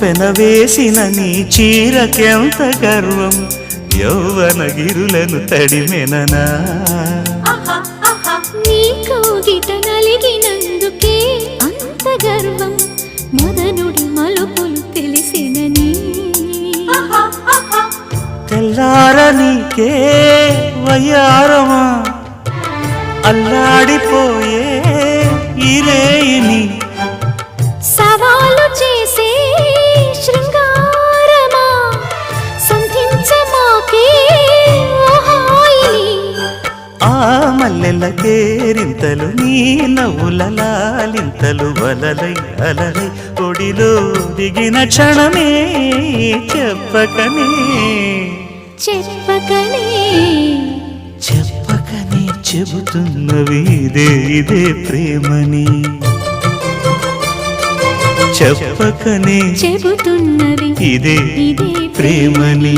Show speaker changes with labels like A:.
A: పెనవేసిన నీ చీరకెంత గర్వం యౌవన గిరులను తడిమెననా
B: నీ కోగిట నలిగినందుకే అంత గర్వం మదనుడి మలుపులు తెలిసినని
A: తెల్లార నీకే వయ్యారమా అల్లాడిపోయే ఇరేయిని
B: సవాలు చేసే శృంగారమా సంధించమాకే
A: ఆ మల్లెల కేరింతలు నీ నవ్వుల లాలింతలు వలలై అలలై ఒడిలో దిగిన క్షణమే చెప్పకనే
B: చెప్పకనే
A: చెప్పకనే చెబుతున్నవి ఇదే ప్రేమని చెప్పకనే
B: చెబుతున్నది
A: ఇదే
B: ఇదే
A: ప్రేమని